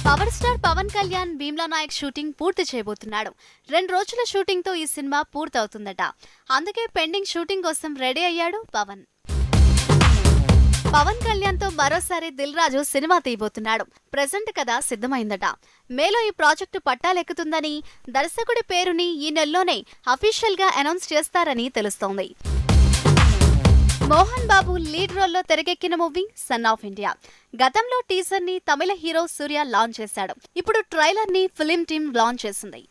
Power star Pawan Kalyan Bheemla Nayak shooting పూర్తి చేయబోతున్నాడు. 2 రోజుల షూటింగ్ తో ఈ సినిమా పూర్తవుతుందట. అందుకే పెండింగ్ షూటింగ్ కోసం రెడీ అయ్యాడు పవన్. పవన్ కళ్యాణ్ తో మరోసారి దిల్ రాజు సినిమా తీయబోతున్నాడు. ప్రెజెంట్ కథ సిద్ధమైందట. మేలో ఈ ప్రాజెక్టు పట్టాలెక్కుతుందని, దర్శకుడి పేరుని ఈ నెలలోనే అఫీషియల్ గా అనౌన్స్ చేస్తారని తెలుస్తోంది. మోహన్ బాబు లీడ్ రోల్లో తెరకెక్కిన మూవీ సన్ ఆఫ్ ఇండియా. గతంలో టీజర్ ని తమిళ హీరో సూర్య లాంచ్ చేశాడు. ఇప్పుడు ట్రైలర్ ని ఫిలిం టీమ్ లాంచ్ చేసింది.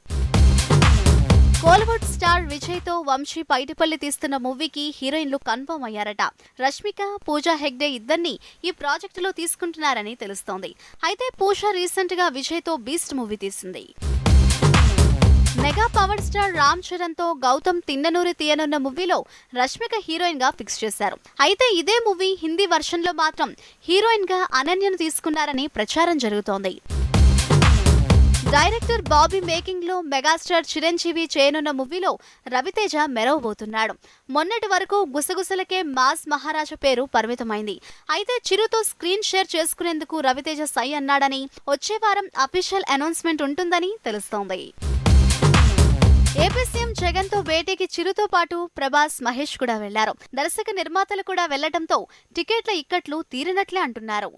కోలీవుడ్ స్టార్ విజయ్ తో వంశీ పైడిపల్లి తీస్తున్న మూవీకి హీరోయిన్లు కన్ఫర్మ్ అయ్యారట. రష్మిక, పూజా హెగ్డే ఇద్దరిని ఈ ప్రాజెక్టులో తీసుకుంటున్నారని తెలుస్తోంది. అయితే పూజా రీసెంట్ గా విజయ్ తో బీస్ట్ మూవీ తీసింది. Mega power star Ram Charan తో గౌతమ్ తిన్ననూరి తీయనున్న మూవీలో రష్మిక హీరోయిన్ గా ఫిక్స్ చేశారు. అయితే ఇదే మూవీ హిందీ వర్షన్ లో మాత్రం హీరోయిన్ గా అనన్యను తీసుకున్నారని ప్రచారం జరుగుతోంది. డైరెక్టర్ బాబీ మేకింగ్ లో మెగాస్టార్ చిరంజీవి చేయనున్న మూవీలో రవితేజ మెరవబోతున్నాడు. మొన్నటి వరకు గుసగుసలకే మాస్ మహారాజా పేరు పరిమితమైంది. అయితే చిరుతో స్క్రీన్ షేర్ చేసుకునేందుకు రవితేజ సై అన్నాడని, వచ్చే వారం అఫీషియల్ అనౌన్స్మెంట్ ఉంటుందని తెలుస్తోంది. ఏపీ సీఎం జగన్ తో భేటీకి చిరుతో పాటు ప్రభాస్, మహేష్ కూడా వెళ్లారు. దర్శక నిర్మాతలు కూడా వెళ్లడంతో టికెట్ల ఇక్కట్లు తీరినట్లే అంటున్నారు.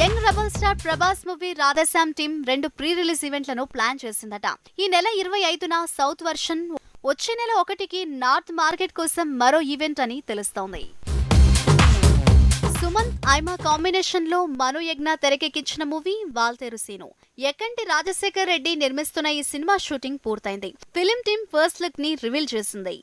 Young rebel star Prabhas movie Radhe Shyam team 2 pre release ఈవెంట్లను ప్లాన్ చేసిందట. ఈ నెల 25న సౌత్ వర్షన్, వచ్చే నెల 1కి నార్త్ మార్కెట్ కోసం మరో ఈవెంట్ అని తెలుస్తోంది. సుమంత్, ఐమా కాంబినేషన్ లో మను యజ్ఞ తెరకెక్కించిన మూవీ వాల్తేరు సీను. ఎక్కంటి రాజశేఖర్ రెడ్డి నిర్మిస్తున్న ఈ సినిమా షూటింగ్ పూర్తయింది. ఫిలిం టీం ఫస్ట్ లుక్ ని రివీల్ చేసింది.